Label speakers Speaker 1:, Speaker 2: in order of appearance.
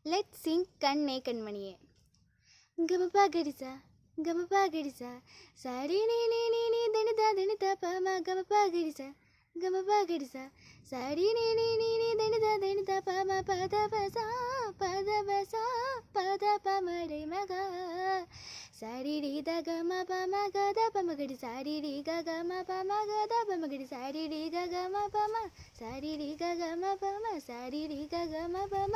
Speaker 1: Let Singh கண்ணே கண்மணியே. கமபா கடிசா கமபா கடிசா sorry நீ நீ நீ நீ தனிதா பாமா கமபா கடிசா கமபா கடிசா சாரி நீ நீ நீ நீ தனிதா பாமா பதபசா பதபசா பத பமடை மகா சாரி ரீ த கம பம கத பமகடி சாரி ரீ க கம பம கத பமகடி சாரி ரீ க கம பம சாரி ரீ க கம பம சாரி ரீ க கம பம